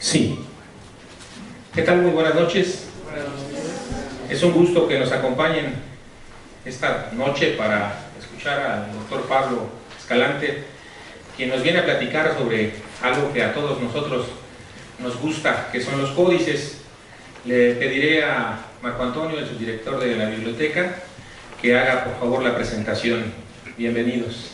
Sí. ¿Qué tal? Muy buenas noches. Es un gusto que nos acompañen esta noche para escuchar al doctor Pablo Escalante, quien nos viene a platicar sobre algo que a todos nosotros nos gusta, que son los códices. Le pediré a Marco Antonio, el subdirector de la biblioteca, que haga por favor la presentación. Bienvenidos.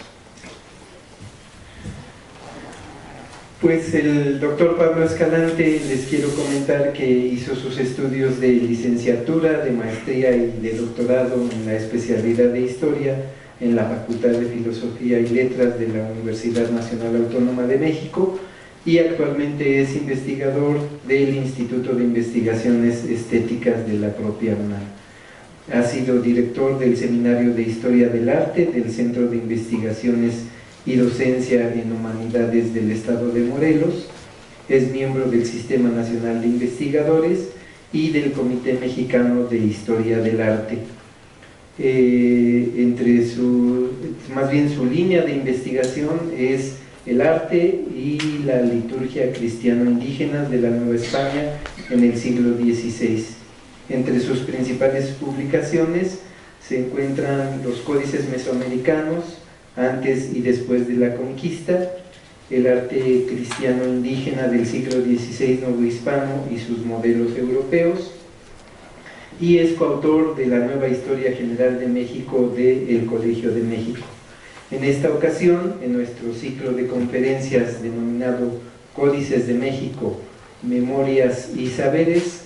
Pues el doctor Pablo Escalante, les quiero comentar que hizo sus estudios de licenciatura, de maestría y de doctorado en la especialidad de Historia en la Facultad de Filosofía y Letras de la Universidad Nacional Autónoma de México y actualmente es investigador del Instituto de Investigaciones Estéticas de la propia UNAM. Ha sido director del Seminario de Historia del Arte del Centro de Investigaciones y Docencia en Humanidades del Estado de Morelos, es miembro del Sistema Nacional de Investigadores y del Comité Mexicano de Historia del Arte. Su línea de investigación es el arte y la liturgia cristiano-indígena de la Nueva España en el siglo XVI. Entre sus principales publicaciones se encuentran los códices mesoamericanos, antes y después de la conquista, el arte cristiano indígena del siglo XVI novohispano y sus modelos europeos, y es coautor de la Nueva Historia General de México del Colegio de México. En esta ocasión, en nuestro ciclo de conferencias denominado Códices de México, Memorias y Saberes,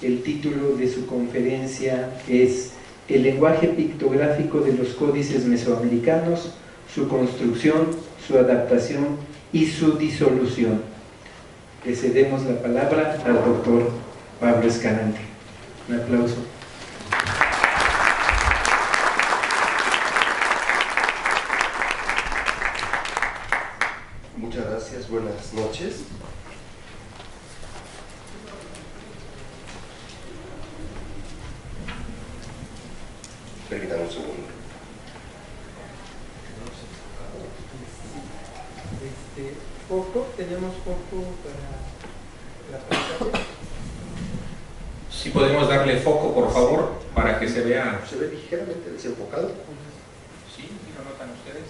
el título de su conferencia es El lenguaje pictográfico de los códices mesoamericanos, su construcción, su adaptación y su disolución. Le cedemos la palabra al doctor Pablo Escalante. Un aplauso. Muchas gracias, buenas noches. Permítanme un segundo. ¿Tenemos foco para la pantalla? Si podemos darle foco, por favor, para que se vea. ¿Se ve ligeramente desenfocado? ¿Sí? ¿Sí lo notan ustedes?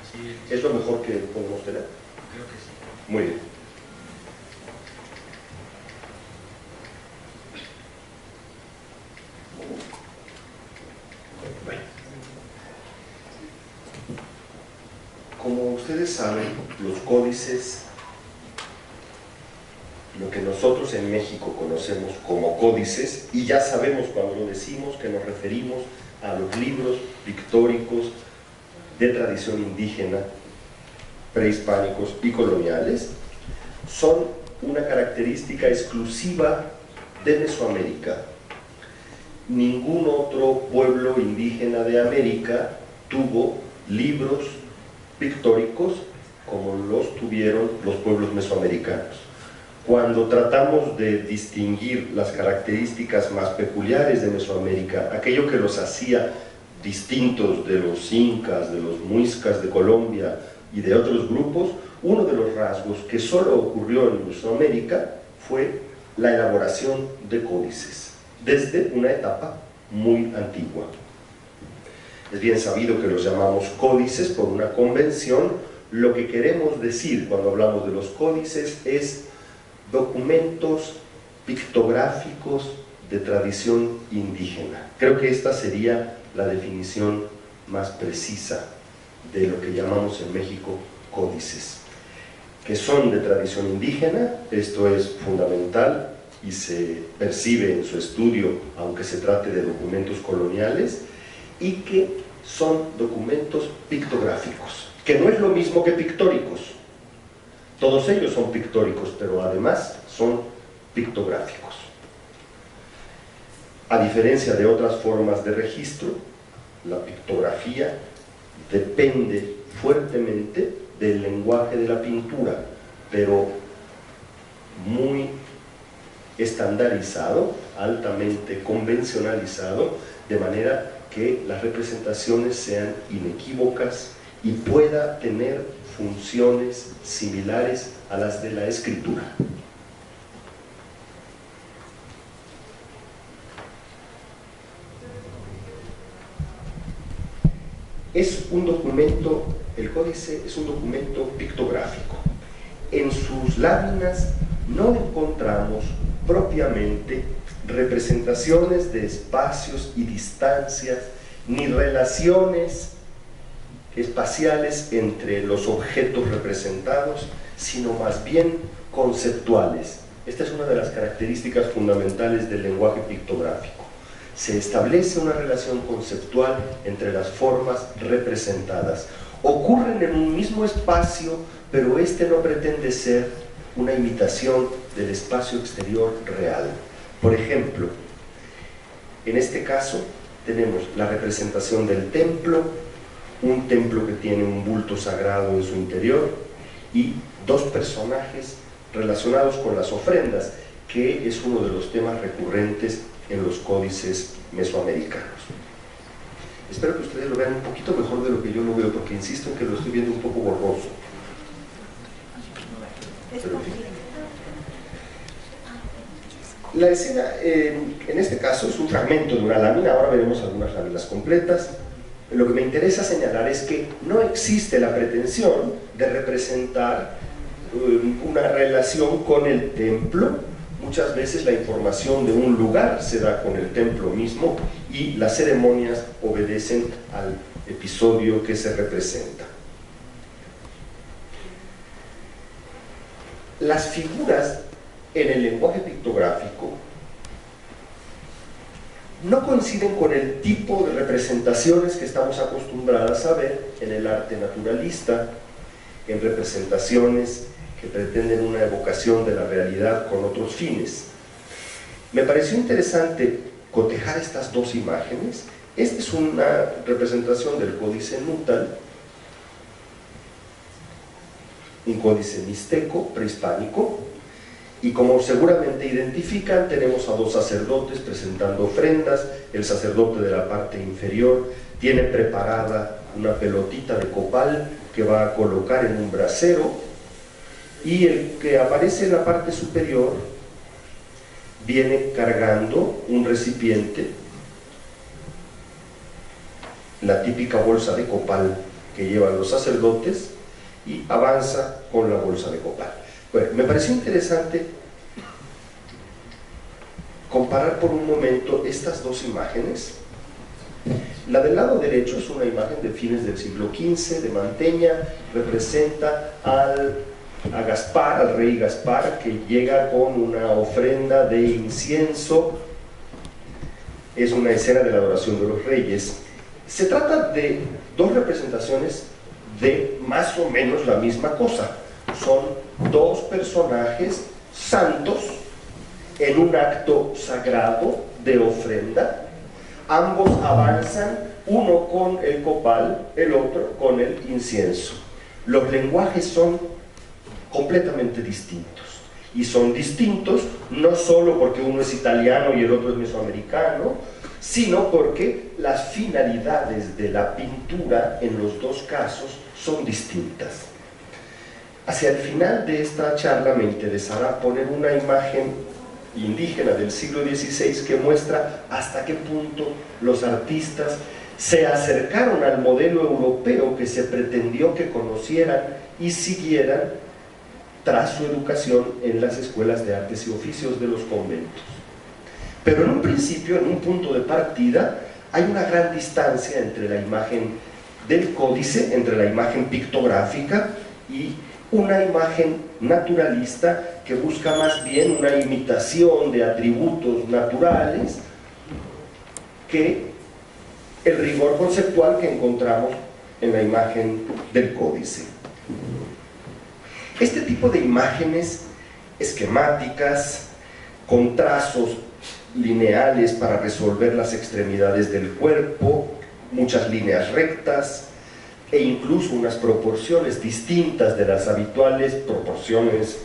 Así ¿Es lo mejor que podemos tener? Creo que sí. Muy bien. Como ustedes saben, los códices, lo que nosotros en México conocemos como códices, y ya sabemos cuando lo decimos que nos referimos a los libros pictóricos de tradición indígena, prehispánicos y coloniales, son una característica exclusiva de Mesoamérica. Ningún otro pueblo indígena de América tuvo libros pictóricos como los tuvieron los pueblos mesoamericanos. Cuando tratamos de distinguir las características más peculiares de Mesoamérica, aquello que los hacía distintos de los incas, de los muiscas de Colombia y de otros grupos, uno de los rasgos que solo ocurrió en Mesoamérica fue la elaboración de códices, desde una etapa muy antigua. Es bien sabido que los llamamos códices por una convención. Lo que queremos decir cuando hablamos de los códices es documentos pictográficos de tradición indígena. Creo que esta sería la definición más precisa de lo que llamamos en México códices, que son de tradición indígena. Esto es fundamental y se percibe en su estudio, aunque se trate de documentos coloniales, y que son documentos pictográficos, que no es lo mismo que pictóricos. Todos ellos son pictóricos, pero además son pictográficos. A diferencia de otras formas de registro, la pictografía depende fuertemente del lenguaje de la pintura, pero muy estandarizado, altamente convencionalizado, de manera que las representaciones sean inequívocas y pueda tener funciones similares a las de la escritura. Es un documento, el códice es un documento pictográfico. En sus láminas no encontramos propiamente representaciones de espacios y distancias, ni relaciones espaciales entre los objetos representados, sino más bien conceptuales. Esta es una de las características fundamentales del lenguaje pictográfico. Se establece una relación conceptual entre las formas representadas. Ocurren en un mismo espacio, pero este no pretende ser una imitación del espacio exterior real. Por ejemplo, en este caso tenemos la representación del templo, un templo que tiene un bulto sagrado en su interior y dos personajes relacionados con las ofrendas, que es uno de los temas recurrentes en los códices mesoamericanos. Espero que ustedes lo vean un poquito mejor de lo que yo lo veo, porque insisto en que lo estoy viendo un poco borroso. Pero, en fin. La escena, en este caso, es un fragmento de una lámina. Ahora veremos algunas láminas completas. Lo que me interesa señalar es que no existe la pretensión de representar una relación con el templo. Muchas veces la información de un lugar se da con el templo mismo y las ceremonias obedecen al episodio que se representa. Las figuras en el lenguaje pictográfico no coinciden con el tipo de representaciones que estamos acostumbrados a ver en el arte naturalista, en representaciones que pretenden una evocación de la realidad con otros fines. Me pareció interesante cotejar estas dos imágenes. Esta es una representación del códice Nutal, un códice mixteco, prehispánico, y como seguramente identifican, tenemos a dos sacerdotes presentando ofrendas. El sacerdote de la parte inferior tiene preparada una pelotita de copal que va a colocar en un brasero, y el que aparece en la parte superior viene cargando un recipiente, la típica bolsa de copal que llevan los sacerdotes, y avanza con la bolsa de copal. Bueno, me pareció interesante comparar por un momento estas dos imágenes. La del lado derecho es una imagen de fines del siglo XV, de Manteña, representa a Gaspar, al rey Gaspar, que llega con una ofrenda de incienso. Es una escena de la adoración de los reyes. Se trata de dos representaciones de más o menos la misma cosa. Son dos personajes santos en un acto sagrado de ofrenda. Ambos avanzan, uno con el copal, el otro con el incienso. Los lenguajes son completamente distintos, y son distintos no solo porque uno es italiano y el otro es mesoamericano, sino porque las finalidades de la pintura en los dos casos son distintas. Hacia el final de esta charla me interesará poner una imagen indígena del siglo XVI que muestra hasta qué punto los artistas se acercaron al modelo europeo que se pretendió que conocieran y siguieran tras su educación en las escuelas de artes y oficios de los conventos. Pero en un principio, en un punto de partida, hay una gran distancia entre la imagen del códice, entre la imagen pictográfica y una imagen naturalista que busca más bien una imitación de atributos naturales que el rigor conceptual que encontramos en la imagen del códice. Este tipo de imágenes esquemáticas, con trazos lineales para resolver las extremidades del cuerpo, muchas líneas rectas e incluso unas proporciones distintas de las habituales proporciones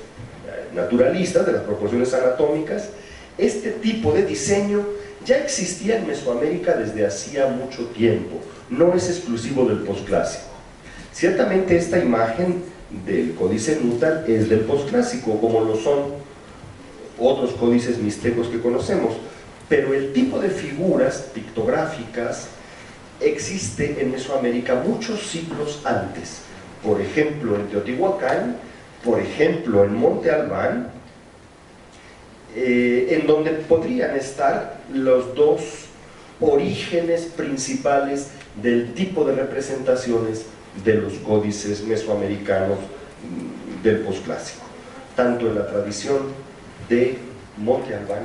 naturalistas, de las proporciones anatómicas, Este tipo de diseño ya existía en Mesoamérica desde hacía mucho tiempo, no es exclusivo del posclásico. Ciertamente esta imagen del códice Nutal es del posclásico, como lo son otros códices mixtecos que conocemos, pero el tipo de figuras pictográficas existe en Mesoamérica muchos siglos antes. Por ejemplo, en Teotihuacán, por ejemplo, en Monte Albán, en donde podrían estar los dos orígenes principales del tipo de representaciones de los códices mesoamericanos del posclásico, tanto en la tradición de Monte Albán,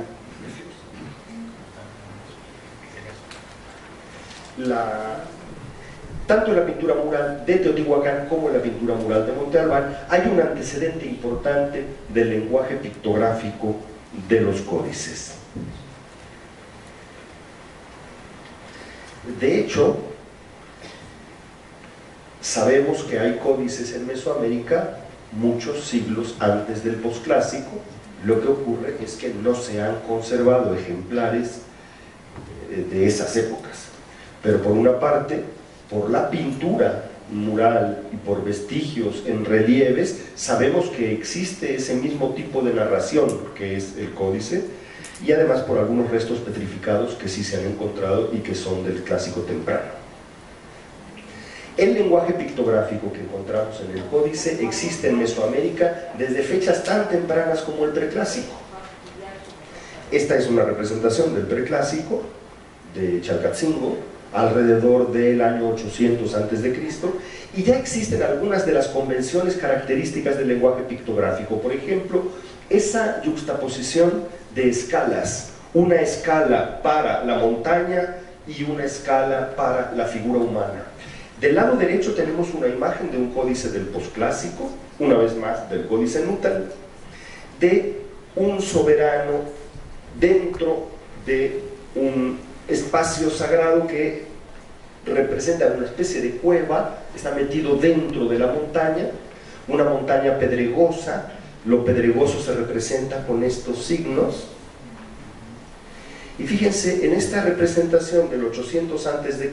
tanto en la pintura mural de Teotihuacán como en la pintura mural de Monte Albán hay un antecedente importante del lenguaje pictográfico de los códices. De hecho, sabemos que hay códices en Mesoamérica muchos siglos antes del posclásico. Lo que ocurre es que no se han conservado ejemplares de esas épocas, pero por una parte, por la pintura mural y por vestigios en relieves, sabemos que existe ese mismo tipo de narración que es el códice, y además por algunos restos petrificados que sí se han encontrado y que son del clásico temprano. El lenguaje pictográfico que encontramos en el códice existe en Mesoamérica desde fechas tan tempranas como el preclásico. Esta es una representación del preclásico de Chalcatzingo, alrededor del año 800 a.C., y ya existen algunas de las convenciones características del lenguaje pictográfico. Por ejemplo, esa yuxtaposición de escalas, una escala para la montaña y una escala para la figura humana. Del lado derecho tenemos una imagen de un códice del posclásico, una vez más del códice Nutal, de un soberano dentro de un espacio sagrado que representa una especie de cueva, está metido dentro de la montaña, una montaña pedregosa. Lo pedregoso se representa con estos signos, y fíjense, en esta representación del 800 a.C.,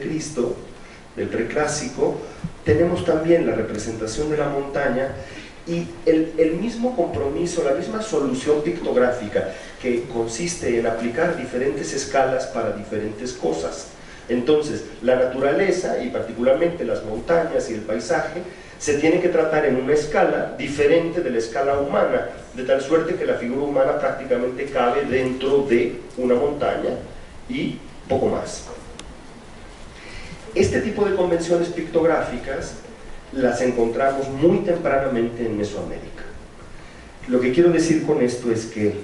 del preclásico, tenemos también la representación de la montaña y el mismo compromiso, la misma solución pictográfica, que consiste en aplicar diferentes escalas para diferentes cosas. Entonces, la naturaleza, y particularmente las montañas y el paisaje, se tiene que tratar en una escala diferente de la escala humana, de tal suerte que la figura humana prácticamente cabe dentro de una montaña y poco más. Este tipo de convenciones pictográficas las encontramos muy tempranamente en Mesoamérica. Lo que quiero decir con esto es que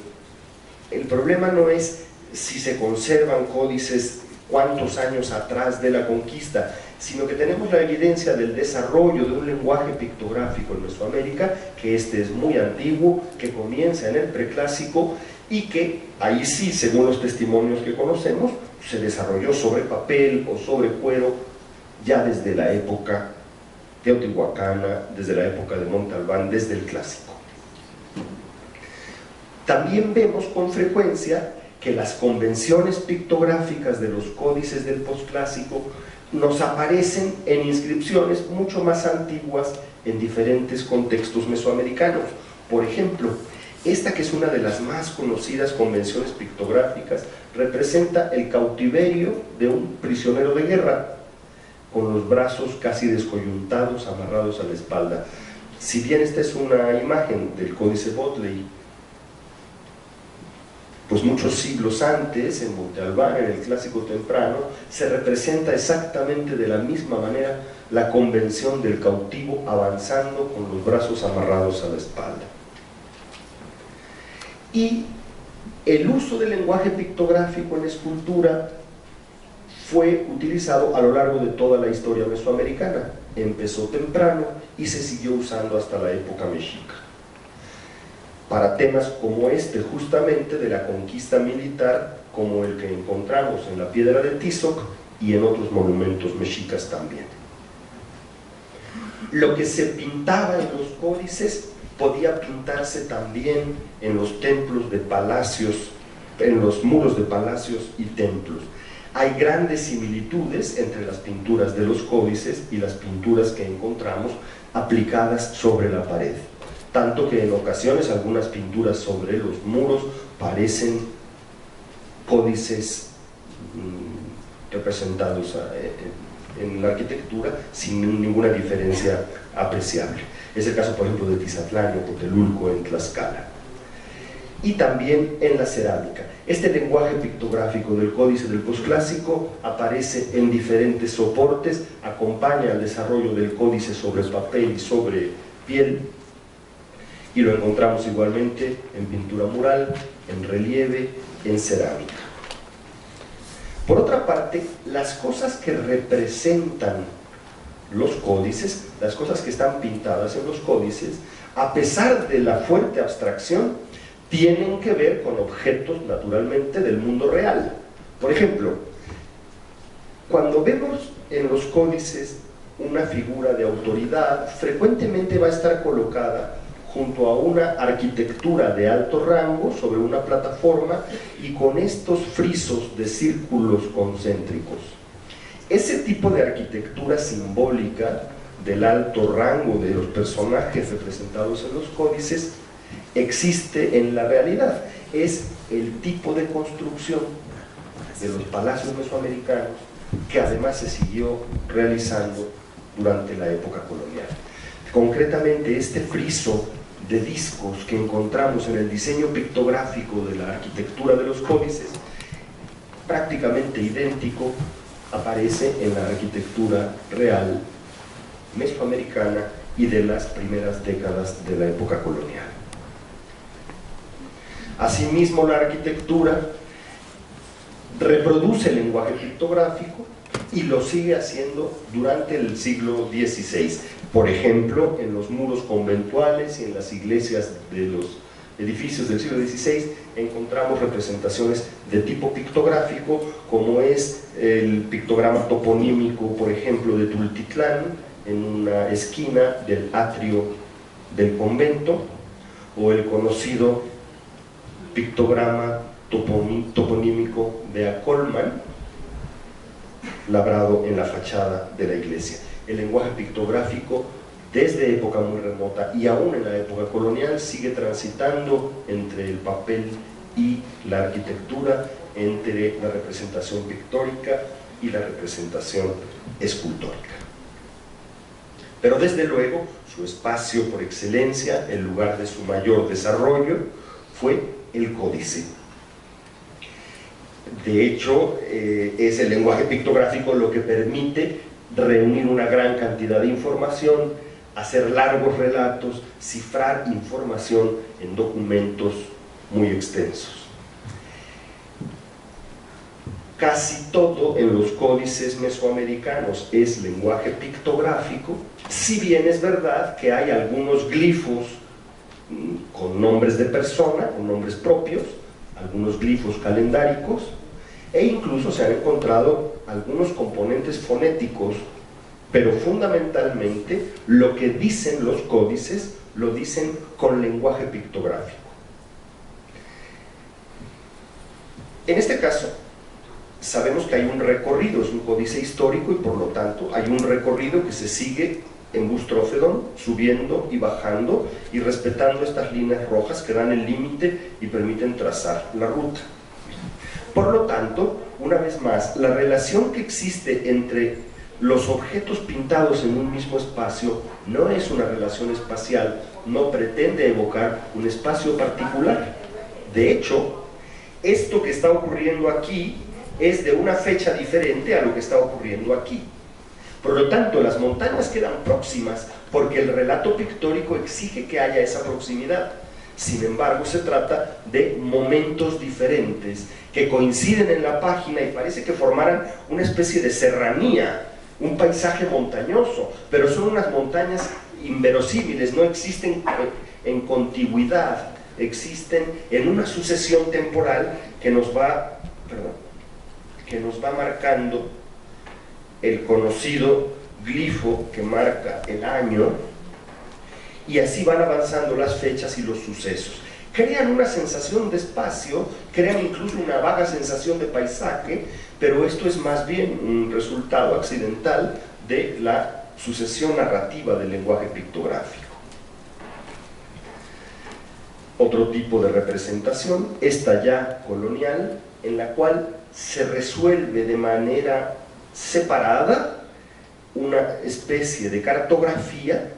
el problema no es si se conservan códices cuántos años atrás de la conquista, sino que tenemos la evidencia del desarrollo de un lenguaje pictográfico en Mesoamérica, que este es muy antiguo, que comienza en el preclásico y que ahí sí, según los testimonios que conocemos, se desarrolló sobre papel o sobre cuero ya desde la época teotihuacana, desde la época de Monte Albán, desde el clásico. También vemos con frecuencia que las convenciones pictográficas de los códices del posclásico nos aparecen en inscripciones mucho más antiguas en diferentes contextos mesoamericanos. Por ejemplo, esta, que es una de las más conocidas convenciones pictográficas, representa el cautiverio de un prisionero de guerra, con los brazos casi descoyuntados, amarrados a la espalda. Si bien esta es una imagen del códice Botley, pues muchos siglos antes, en Monte Albán, en el clásico temprano, se representa exactamente de la misma manera la convención del cautivo avanzando con los brazos amarrados a la espalda. Y el uso del lenguaje pictográfico en la escultura fue utilizado a lo largo de toda la historia mesoamericana. Empezó temprano y se siguió usando hasta la época mexica, para temas como este, justamente de la conquista militar, como el que encontramos en la piedra de Tizoc y en otros monumentos mexicas también. Lo que se pintaba en los códices podía pintarse también en los templos de palacios en los muros de palacios y templos. Hay grandes similitudes entre las pinturas de los códices y las pinturas que encontramos aplicadas sobre la pared, tanto que en ocasiones algunas pinturas sobre los muros parecen códices representados en la arquitectura sin ninguna diferencia apreciable. Es el caso, por ejemplo, de Tizatlán o Cotelulco en Tlaxcala. Y también en la cerámica. Este lenguaje pictográfico del códice del posclásico aparece en diferentes soportes, acompaña al desarrollo del códice sobre papel y sobre piel, y lo encontramos igualmente en pintura mural, en relieve, en cerámica. Por otra parte, las cosas que representan los códices, las cosas que están pintadas en los códices, a pesar de la fuerte abstracción, tienen que ver con objetos, naturalmente, del mundo real. Por ejemplo, cuando vemos en los códices una figura de autoridad, frecuentemente va a estar colocada junto a una arquitectura de alto rango sobre una plataforma y con estos frisos de círculos concéntricos. Ese tipo de arquitectura simbólica del alto rango de los personajes representados en los códices existe en la realidad. Es el tipo de construcción de los palacios mesoamericanos que además se siguió realizando durante la época colonial. Concretamente, este friso de discos que encontramos en el diseño pictográfico de la arquitectura de los códices, prácticamente idéntico, aparece en la arquitectura real mesoamericana y de las primeras décadas de la época colonial. Asimismo, la arquitectura reproduce el lenguaje pictográfico y lo sigue haciendo durante el siglo XVI. Por ejemplo, en los muros conventuales y en las iglesias de los edificios del siglo XVI encontramos representaciones de tipo pictográfico, como es el pictograma toponímico, por ejemplo, de Tultitlán, en una esquina del atrio del convento, o el conocido pictograma toponímico de Acolman, labrado en la fachada de la iglesia. El lenguaje pictográfico, desde época muy remota y aún en la época colonial, sigue transitando entre el papel y la arquitectura, entre la representación pictórica y la representación escultórica. Pero desde luego, su espacio por excelencia, el lugar de su mayor desarrollo, fue el códice. De hecho, es el lenguaje pictográfico lo que permite reunir una gran cantidad de información, hacer largos relatos, cifrar información en documentos muy extensos. Casi todo en los códices mesoamericanos es lenguaje pictográfico, si bien es verdad que hay algunos glifos con nombres de persona, con nombres propios, algunos glifos calendáricos, e incluso se han encontrado algunos componentes fonéticos, pero fundamentalmente lo que dicen los códices lo dicen con lenguaje pictográfico. En este caso, sabemos que hay un recorrido, es un códice histórico y por lo tanto hay un recorrido que se sigue en Bustrófedon, subiendo y bajando y respetando estas líneas rojas que dan el límite y permiten trazar la ruta. Por lo tanto, una vez más, la relación que existe entre los objetos pintados en un mismo espacio no es una relación espacial, no pretende evocar un espacio particular. De hecho, esto que está ocurriendo aquí es de una fecha diferente a lo que está ocurriendo aquí. Por lo tanto, las montañas quedan próximas porque el relato pictórico exige que haya esa proximidad. Sin embargo, se trata de momentos diferentes que coinciden en la página y parece que formaran una especie de serranía, un paisaje montañoso, pero son unas montañas inverosímiles, no existen en contigüidad, existen en una sucesión temporal que nos va marcando el conocido glifo que marca el año, y así van avanzando las fechas y los sucesos. crean una sensación de espacio, crean incluso una vaga sensación de paisaje, pero esto es más bien un resultado accidental de la sucesión narrativa del lenguaje pictográfico. Otro tipo de representación, esta ya colonial, en la cual se resuelve de manera separada una especie de cartografía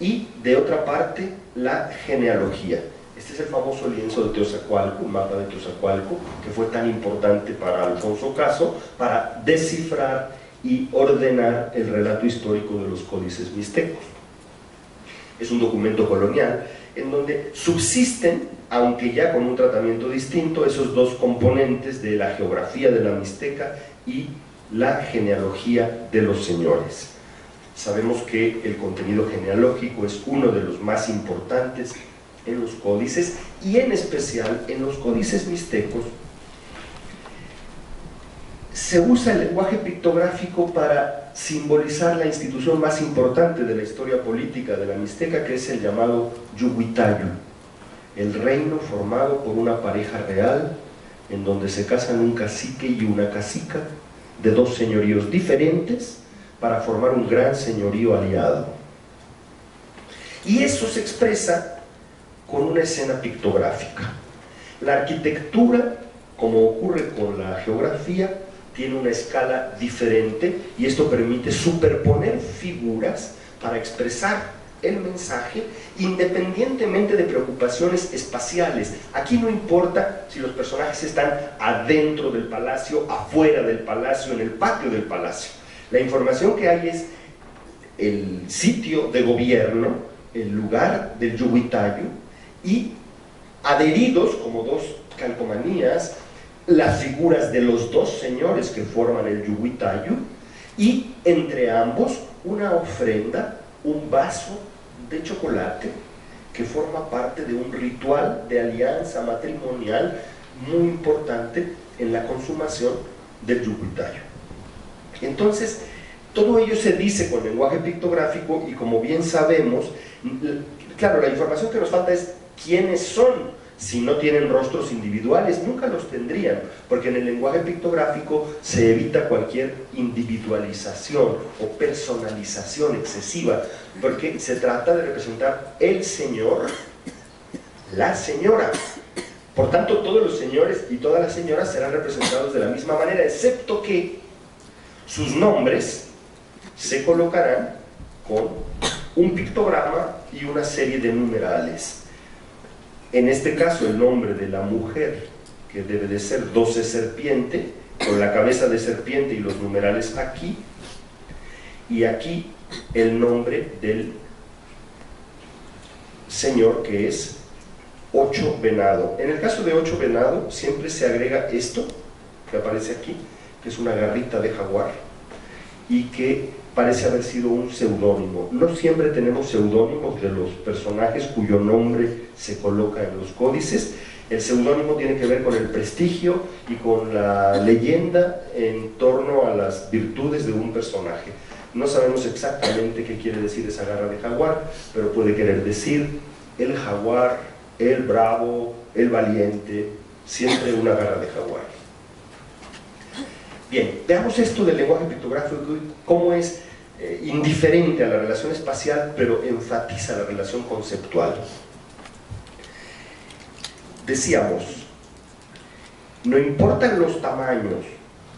y de otra parte la genealogía. Este es el famoso lienzo de Teozacualco, un mapa de Teozacualco, que fue tan importante para Alfonso Caso para descifrar y ordenar el relato histórico de los códices mixtecos. Es un documento colonial en donde subsisten, aunque ya con un tratamiento distinto, esos dos componentes de la geografía de la Mixteca y la genealogía de los señores. Sabemos que el contenido genealógico es uno de los más importantes en los códices, y en especial en los códices mixtecos. Se usa el lenguaje pictográfico para simbolizar la institución más importante de la historia política de la Mixteca, que es el llamado Yuhuitayu, el reino formado por una pareja real, en donde se casan un cacique y una cacica, de dos señoríos diferentes, para formar un gran señorío aliado. Y eso se expresa con una escena pictográfica. La arquitectura, como ocurre con la geografía, tiene una escala diferente, y esto permite superponer figuras para expresar el mensaje independientemente de preocupaciones espaciales. Aquí no importa si los personajes están adentro del palacio, afuera del palacio, en el patio del palacio. La información que hay es el sitio de gobierno, el lugar del Yuhuitayu, y adheridos como dos calcomanías las figuras de los dos señores que forman el Yuhuitayu, y entre ambos una ofrenda, un vaso de chocolate que forma parte de un ritual de alianza matrimonial muy importante en la consumación del Yuhuitayu. Entonces, todo ello se dice con lenguaje pictográfico, y como bien sabemos, claro, la información que nos falta es quiénes son. Si no tienen rostros individuales, nunca los tendrían, porque en el lenguaje pictográfico se evita cualquier individualización o personalización excesiva, porque se trata de representar el señor, la señora. Por tanto, todos los señores y todas las señoras serán representados de la misma manera, excepto que sus nombres se colocarán con un pictograma y una serie de numerales. En este caso, el nombre de la mujer, que debe de ser 12 serpiente, con la cabeza de serpiente y los numerales aquí, y aquí el nombre del señor, que es 8 venado. En el caso de 8 venado siempre se agrega esto que aparece aquí, que es una garrita de jaguar, y que parece haber sido un seudónimo. No siempre tenemos seudónimos de los personajes cuyo nombre se coloca en los códices. El seudónimo tiene que ver con el prestigio y con la leyenda en torno a las virtudes de un personaje. No sabemos exactamente qué quiere decir esa garra de jaguar, pero puede querer decir el jaguar, el bravo, el valiente, siempre una garra de jaguar. Bien, veamos esto del lenguaje pictográfico, cómo es indiferente a la relación espacial, pero enfatiza la relación conceptual. Decíamos, no importan los tamaños,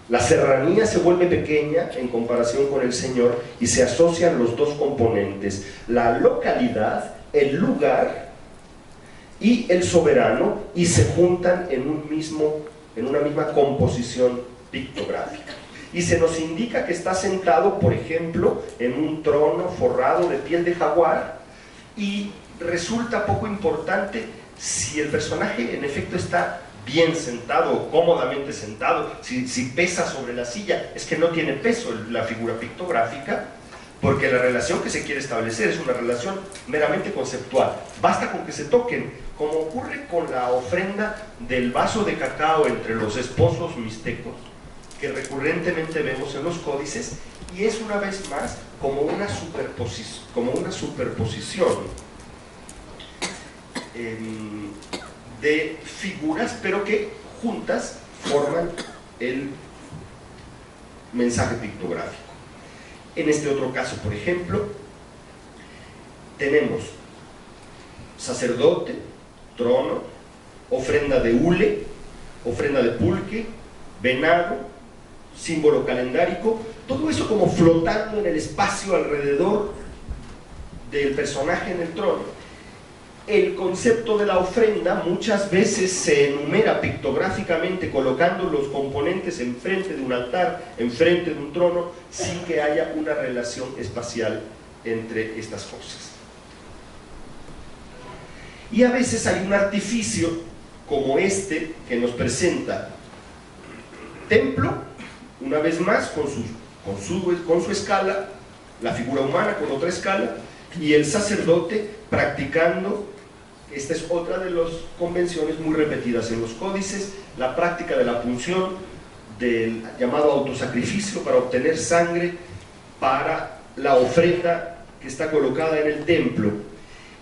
la serranía se vuelve pequeña en comparación con el señor, y se asocian los dos componentes, la localidad, el lugar y el soberano, y se juntan en una misma composición pictográfica. Y se nos indica que está sentado, por ejemplo, en un trono forrado de piel de jaguar, y resulta poco importante si el personaje en efecto está bien sentado o cómodamente sentado, si pesa sobre la silla. Es que no tiene peso la figura pictográfica, porque la relación que se quiere establecer es una relación meramente conceptual. Basta con que se toquen, como ocurre con la ofrenda del vaso de cacao entre los esposos mixtecos, que recurrentemente vemos en los códices, y es una vez más como una superposición de figuras, pero que juntas forman el mensaje pictográfico. En este otro caso, por ejemplo, tenemos sacerdote, trono, ofrenda de hule, ofrenda de pulque, venado, símbolo calendárico, todo eso como flotando en el espacio alrededor del personaje en el trono. El concepto de la ofrenda muchas veces se enumera pictográficamente colocando los componentes enfrente de un altar, enfrente de un trono, sin que haya una relación espacial entre estas cosas. Y a veces hay un artificio como este que nos presenta templo, una vez más con su escala, la figura humana con otra escala, y el sacerdote practicando. Esta es otra de las convenciones muy repetidas en los códices, la práctica de la punción, del llamado autosacrificio para obtener sangre para la ofrenda que está colocada en el templo.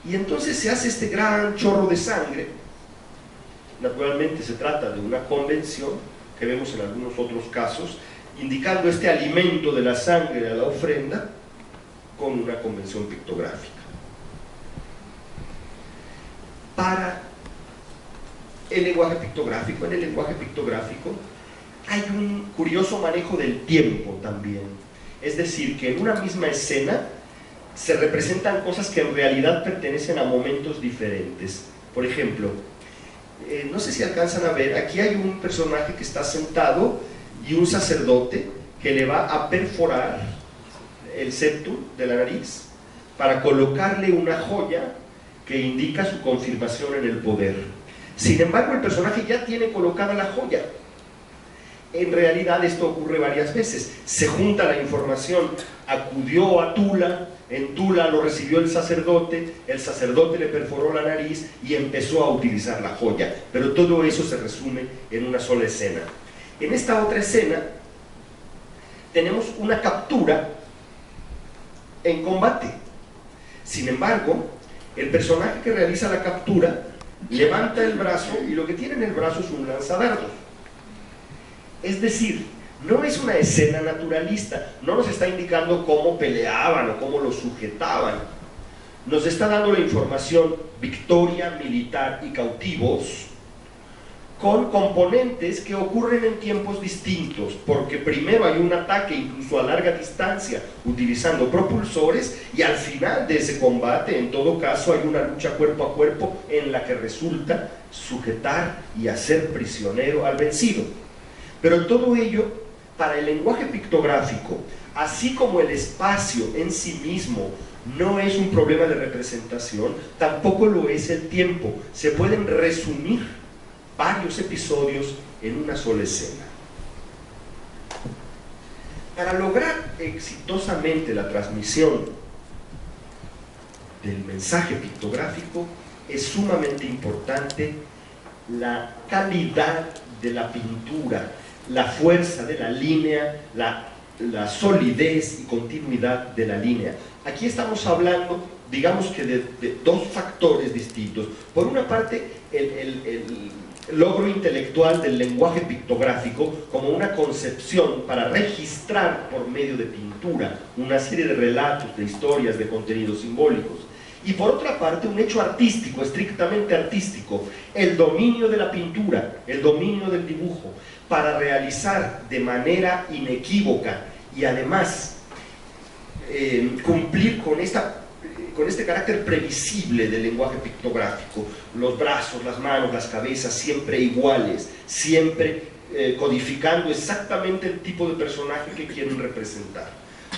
Y entonces se hace este gran chorro de sangre. Naturalmente se trata de una convención que vemos en algunos otros casos, indicando este alimento de la sangre a la ofrenda con una convención pictográfica. Para el lenguaje pictográfico, en el lenguaje pictográfico hay un curioso manejo del tiempo también. Es decir, que en una misma escena se representan cosas que en realidad pertenecen a momentos diferentes. Por ejemplo, no sé si alcanzan a ver, aquí hay un personaje que está sentado y un sacerdote que le va a perforar el septum de la nariz para colocarle una joya que indica su confirmación en el poder. Sin embargo, el personaje ya tiene colocada la joya. En realidad esto ocurre varias veces. Se junta la información, acudió a Tula, en Tula lo recibió el sacerdote le perforó la nariz y empezó a utilizar la joya. Pero todo eso se resume en una sola escena. En esta otra escena tenemos una captura en combate. Sin embargo, el personaje que realiza la captura levanta el brazo y lo que tiene en el brazo es un lanzadardos. Es decir, no es una escena naturalista, no nos está indicando cómo peleaban o cómo lo sujetaban. Nos está dando la información victoria, militar y cautivos, con componentes que ocurren en tiempos distintos, porque primero hay un ataque incluso a larga distancia utilizando propulsores, y al final de ese combate en todo caso hay una lucha cuerpo a cuerpo en la que resulta sujetar y hacer prisionero al vencido. Pero todo ello, para el lenguaje pictográfico, así como el espacio en sí mismo no es un problema de representación, tampoco lo es el tiempo. Se pueden resumir varios episodios en una sola escena. Para lograr exitosamente la transmisión del mensaje pictográfico es sumamente importante la calidad de la pintura, la fuerza de la línea, la solidez y continuidad de la línea. Aquí estamos hablando, digamos que de dos factores distintos. Por una parte, el logro intelectual del lenguaje pictográfico como una concepción para registrar por medio de pintura una serie de relatos, de historias, de contenidos simbólicos. Y por otra parte, un hecho artístico, estrictamente artístico, el dominio de la pintura, el dominio del dibujo, para realizar de manera inequívoca y además cumplir con este carácter previsible del lenguaje pictográfico, los brazos, las manos, las cabezas siempre iguales, siempre codificando exactamente el tipo de personaje que quieren representar.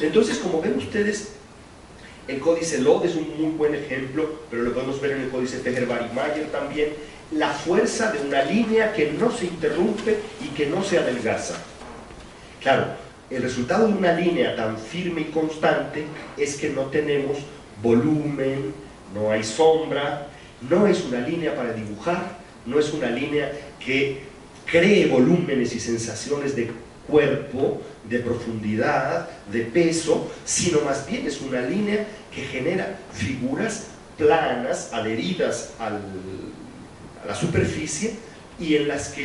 Entonces, como ven ustedes, el códice Lod es un muy buen ejemplo, pero lo podemos ver en el códice Peger-Barimayer también, la fuerza de una línea que no se interrumpe y que no se adelgaza. Claro, el resultado de una línea tan firme y constante es que no tenemos volumen, no hay sombra, no es una línea para dibujar, no es una línea que cree volúmenes y sensaciones de cuerpo, de profundidad, de peso, sino más bien es una línea que genera figuras planas, adheridas a la superficie, y en las que